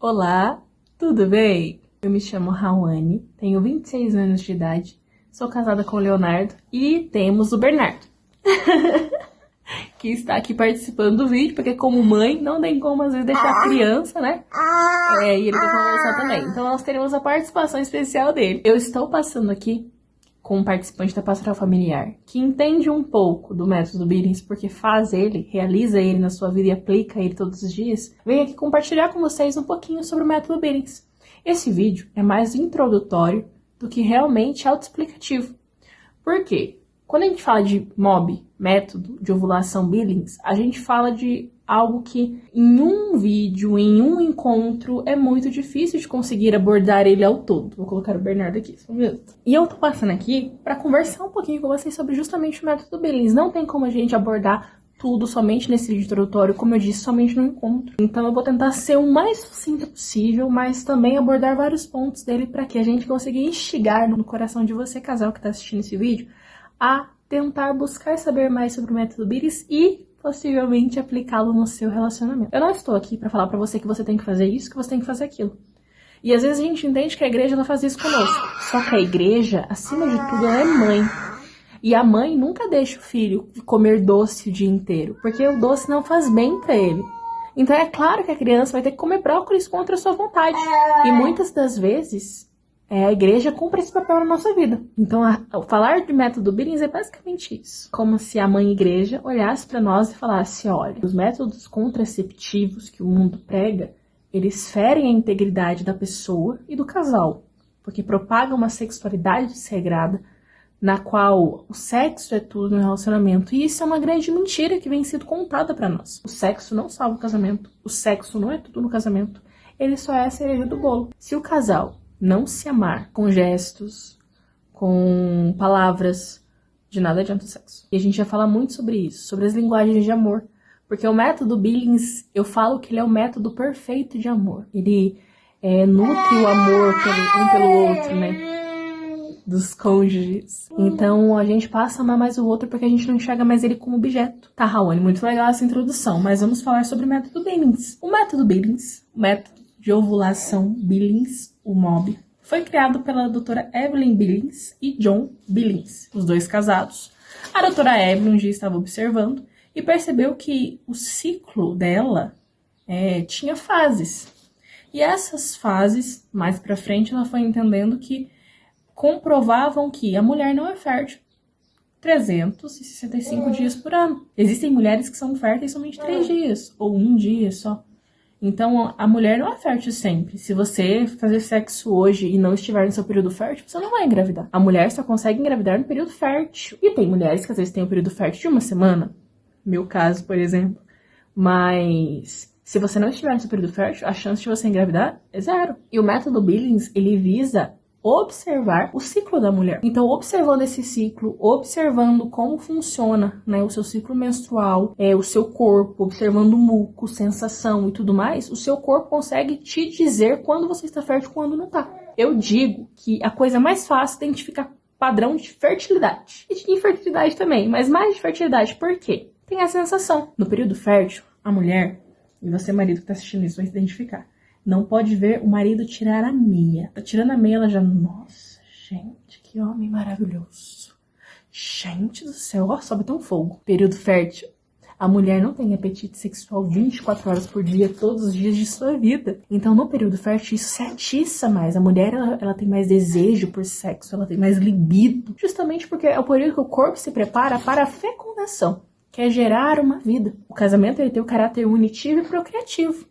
Olá, tudo bem? Eu me chamo Rawane, tenho 26 anos de idade, sou casada com o Leonardo e temos o Bernardo, que está aqui participando do vídeo, porque como mãe não tem como às vezes deixar a criança, né? E ele quer conversar também. Então nós teremos a participação especial dele. Eu estou passando aqui com um participante da Pastoral Familiar, que entende um pouco do método Billings, porque faz ele, realiza ele na sua vida e aplica ele todos os dias, venho aqui compartilhar com vocês um pouquinho sobre o método Billings. Esse vídeo é mais introdutório do que realmente autoexplicativo. Por quê? Quando a gente fala de MOB, método de ovulação Billings, a gente fala de algo que em um vídeo, em um encontro, é muito difícil de conseguir abordar ele ao todo. Vou colocar o Bernardo aqui, só um minuto. E eu tô passando aqui para conversar um pouquinho com vocês sobre justamente o método Billings. Não tem como a gente abordar tudo somente nesse vídeo introdutório, como eu disse, somente no encontro. Então eu vou tentar ser o mais sucinta possível, mas também abordar vários pontos dele para que a gente consiga instigar no coração de você, casal que está assistindo esse vídeo, a tentar buscar saber mais sobre o método Billings e possivelmente aplicá-lo no seu relacionamento. Eu não estou aqui para falar para você que você tem que fazer isso, que você tem que fazer aquilo. E às vezes a gente entende que a igreja não faz isso conosco. Só que a igreja, acima de tudo, ela é mãe. E a mãe nunca deixa o filho comer doce o dia inteiro, porque o doce não faz bem para ele. Então é claro que a criança vai ter que comer brócolis contra a sua vontade. E muitas das vezes a igreja cumpre esse papel na nossa vida. Então, falar de método Billings é basicamente isso. Como se a mãe igreja olhasse para nós e falasse, olha, os métodos contraceptivos que o mundo prega, eles ferem a integridade da pessoa e do casal, porque propagam uma sexualidade desregrada, na qual o sexo é tudo no relacionamento. E isso é uma grande mentira que vem sendo contada para nós. O sexo não salva o casamento. O sexo não é tudo no casamento. Ele só é a cereja do bolo. Se o casal não se amar com gestos, com palavras, de nada adianta o sexo. E a gente já fala muito sobre isso, sobre as linguagens de amor. Porque o método Billings, eu falo que ele é o método perfeito de amor. Ele nutre o amor um pelo outro, né? Dos cônjuges. Então a gente passa a amar mais o outro porque a gente não enxerga mais ele como objeto. Tá, Rawane, muito legal essa introdução, mas vamos falar sobre o método Billings. O método Billings, o método de ovulação Billings, o MOB, foi criado pela doutora Evelyn Billings e John Billings, os dois casados. A doutora Evelyn um dia estava observando e percebeu que o ciclo dela tinha fases. E essas fases, mais pra frente, ela foi entendendo que comprovavam que a mulher não é fértil 365 dias por ano. Existem mulheres que são férteis somente 3 dias, ou 1 dia só. Então, a mulher não é fértil sempre. Se você fazer sexo hoje e não estiver no seu período fértil, você não vai engravidar. A mulher só consegue engravidar no período fértil. E tem mulheres que às vezes têm um período fértil de 1 semana. Meu caso, por exemplo. Mas se você não estiver no seu período fértil, a chance de você engravidar é 0. E o método Billings, ele visa observar o ciclo da mulher. Então, observando esse ciclo, observando como funciona, né, o seu ciclo menstrual, o seu corpo, observando o muco, sensação e tudo mais, o seu corpo consegue te dizer quando você está fértil e quando não está. Eu digo que a coisa mais fácil é identificar padrão de fertilidade. E de infertilidade também, mas mais de fertilidade. Por quê? Tem a sensação. No período fértil, a mulher, e você marido que está assistindo isso vai se identificar, não pode ver o marido tirar a meia. Tá tirando a meia, ela já... Nossa, gente, que homem maravilhoso. Gente do céu, ó, sobe até um fogo. Período fértil. A mulher não tem apetite sexual 24 horas por dia, todos os dias de sua vida. Então, no período fértil, isso se atiça mais. A mulher, ela tem mais desejo por sexo, ela tem mais libido. Justamente porque é o período que o corpo se prepara para a fecundação, que é gerar uma vida. O casamento, ele tem o caráter unitivo e procriativo.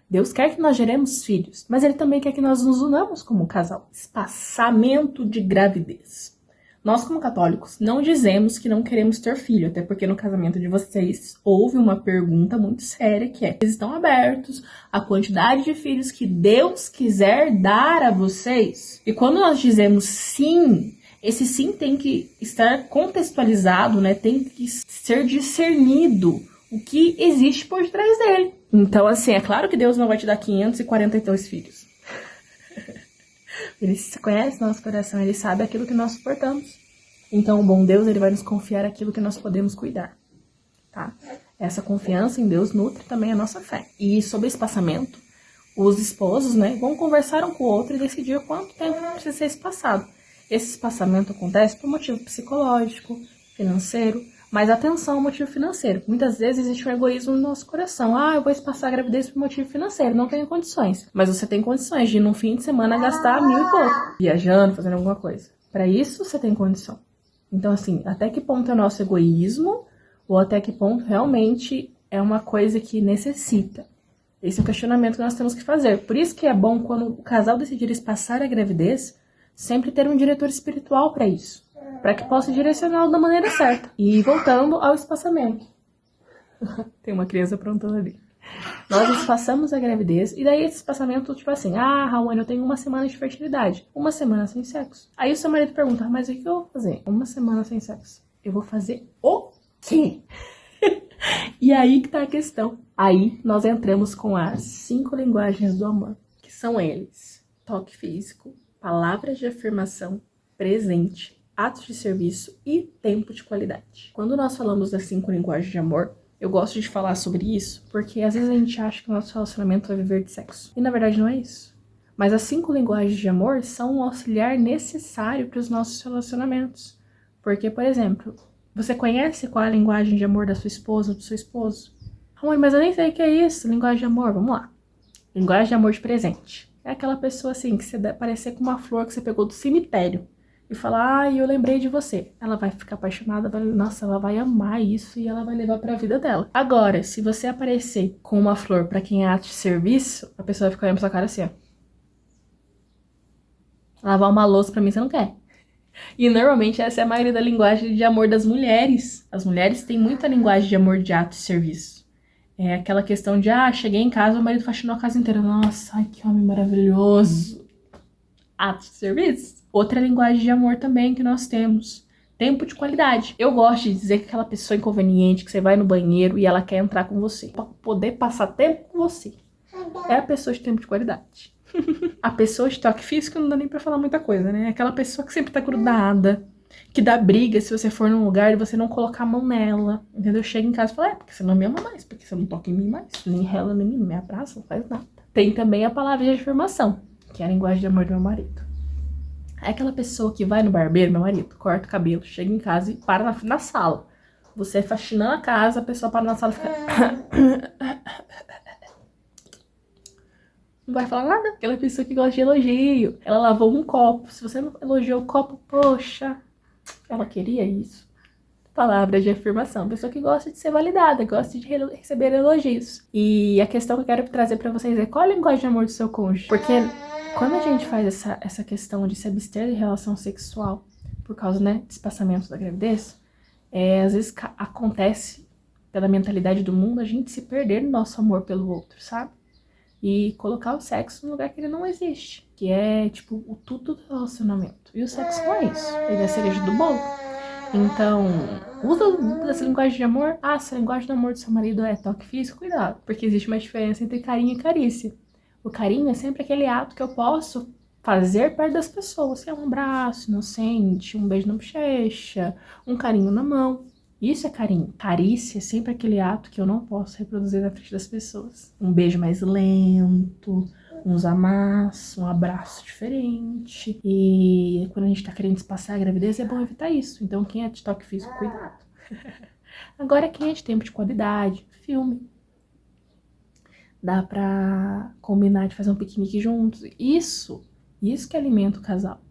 Deus quer que nós geremos filhos, mas Ele também quer que nós nos unamos como casal. Espaçamento de gravidez. Nós, como católicos, não dizemos que não queremos ter filho, até porque no casamento de vocês houve uma pergunta muito séria, que é: eles estão abertos à quantidade de filhos que Deus quiser dar a vocês? E quando nós dizemos sim, esse sim tem que estar contextualizado, né? Tem que ser discernido o que existe por trás dele. Então, assim, é claro que Deus não vai te dar 542 filhos. Ele conhece nosso coração, Ele sabe aquilo que nós suportamos. Então, o bom Deus, Ele vai nos confiar aquilo que nós podemos cuidar, tá? Essa confiança em Deus nutre também a nossa fé. E sobre espaçamento, Os esposos, né, vão conversar um com o outro e decidir quanto tempo precisa ser espaçado. Esse espaçamento acontece por motivo psicológico, financeiro, mas atenção ao motivo financeiro. Muitas vezes existe um egoísmo no nosso coração. Eu vou espaçar a gravidez por motivo financeiro, não tenho condições. Mas você tem condições de ir num fim de semana gastar 1.000 e pouco, viajando, fazendo alguma coisa. Para isso você tem condição. Então, assim, até que ponto é o nosso egoísmo ou até que ponto realmente é uma coisa que necessita? Esse é o questionamento que nós temos que fazer. Por isso que é bom, quando o casal decidir espaçar a gravidez, sempre ter um diretor espiritual para isso, para que possa direcioná-lo da maneira certa. E voltando ao espaçamento. Tem uma criança aprontando ali. Nós espaçamos a gravidez, e daí esse espaçamento, tipo assim, Raoni, eu tenho 1 semana de fertilidade, 1 semana sem sexo. Aí o seu marido pergunta, mas o que eu vou fazer? 1 semana sem sexo. Eu vou fazer o quê? E aí que tá a questão. Aí nós entramos com as 5 linguagens do amor, que são eles: toque físico, palavras de afirmação, presente, atos de serviço e tempo de qualidade. Quando nós falamos das 5 linguagens de amor, eu gosto de falar sobre isso porque às vezes a gente acha que o nosso relacionamento vai viver de sexo. E na verdade não é isso. Mas as 5 linguagens de amor são um auxiliar necessário para os nossos relacionamentos. Porque, por exemplo, você conhece qual é a linguagem de amor da sua esposa ou do seu esposo? Mãe, mas eu nem sei o que é isso, linguagem de amor. Vamos lá. Linguagem de amor de presente. É aquela pessoa assim, que você parecer com uma flor que você pegou do cemitério e falar, eu lembrei de você. Ela vai ficar apaixonada, nossa, ela vai amar isso e ela vai levar pra vida dela. Agora, se você aparecer com uma flor pra quem é ato de serviço, a pessoa vai ficar olhando pra sua cara assim, ó. Lavar uma louça pra mim você não quer. E normalmente essa é a maioria da linguagem de amor das mulheres. As mulheres têm muita linguagem de amor de ato de serviço. É aquela questão de, cheguei em casa, o marido faxinou a casa inteira. Nossa, ai, que homem maravilhoso. Ato de serviço. Outra linguagem de amor também que nós temos: tempo de qualidade. Eu gosto de dizer que aquela pessoa inconveniente, que você vai no banheiro e ela quer entrar com você, pra poder passar tempo com você, é a pessoa de tempo de qualidade. A pessoa de toque físico não dá nem pra falar muita coisa, né? Aquela pessoa que sempre tá grudada, que dá briga se você for num lugar e você não colocar a mão nela, entendeu? Chega em casa e fala, porque você não me ama mais, porque você não toca em mim mais, nem rela, nem me abraça, não faz nada. Tem também a palavra de afirmação, que é a linguagem de amor do meu marido. É aquela pessoa que vai no barbeiro, meu marido, corta o cabelo, chega em casa e para na sala. Você faxinando a casa, a pessoa para na sala e fica... Não vai falar nada. Aquela pessoa que gosta de elogio. Ela lavou um copo. Se você não elogiou o copo, poxa, ela queria isso. Palavra de afirmação. Pessoa que gosta de ser validada, gosta de receber elogios. E a questão que eu quero trazer pra vocês é: qual a linguagem de amor do seu cônjuge? Porque quando a gente faz essa questão de se abster de relação sexual por causa, né, de espaçamento da gravidez, às vezes acontece, pela mentalidade do mundo, a gente se perder no nosso amor pelo outro, sabe? E colocar o sexo no lugar que ele não existe, que é, tipo, o tudo do relacionamento. E o sexo não é isso, ele é a cereja do bolo. Então, usa essa linguagem de amor. Se a linguagem do amor do seu marido é toque físico, cuidado, porque existe uma diferença entre carinho e carícia. O carinho é sempre aquele ato que eu posso fazer perto das pessoas, que é um abraço inocente, um beijo na bochecha, um carinho na mão. Isso é carinho. Carícia é sempre aquele ato que eu não posso reproduzir na frente das pessoas. Um beijo mais lento, uns amassos, um abraço diferente. E quando a gente tá querendo espaçar a gravidez, é bom evitar isso. Então, quem é de toque físico, cuidado. Agora, quem é de tempo de qualidade, filme. Dá pra combinar de fazer um piquenique juntos. Isso que alimenta o casal.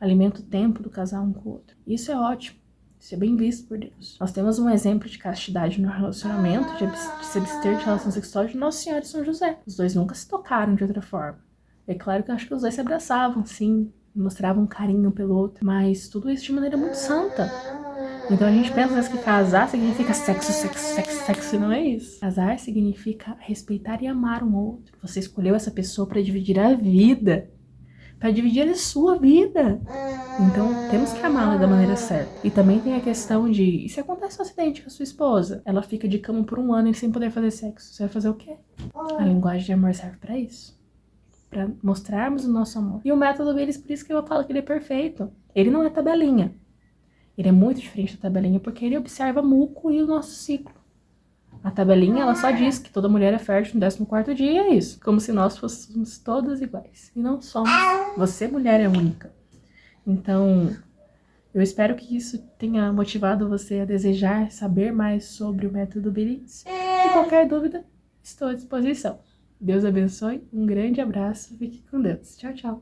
Alimenta o tempo do casal um com o outro. Isso é ótimo. Isso é bem visto por Deus. Nós temos um exemplo de castidade no relacionamento, de se abster de relação sexual, de Nossa Senhora e São José. Os dois nunca se tocaram de outra forma. É claro que eu acho que os dois se abraçavam, sim, mostravam carinho um pelo outro, mas tudo isso de maneira muito santa. Então a gente pensa às vezes que casar significa sexo, sexo, sexo, sexo, e não é isso. Casar significa respeitar e amar um outro. Você escolheu essa pessoa para dividir a vida, para dividir a sua vida. Então, temos que amá-la da maneira certa. E também tem a questão de, e se acontece um acidente com a sua esposa? Ela fica de cama por 1 ano e sem poder fazer sexo. Você vai fazer o quê? A linguagem de amor serve para isso. Para mostrarmos o nosso amor. E o método deles, por isso que eu falo que ele é perfeito. Ele não é tabelinha. Ele é muito diferente da tabelinha, porque ele observa muco e o nosso ciclo. A tabelinha, ela só diz que toda mulher é fértil no 14º dia e é isso. Como se nós fôssemos todas iguais. E não somos. Você, mulher, é única. Então, eu espero que isso tenha motivado você a desejar saber mais sobre o método Billings. E qualquer dúvida, estou à disposição. Deus abençoe, um grande abraço, fique com Deus. Tchau, tchau.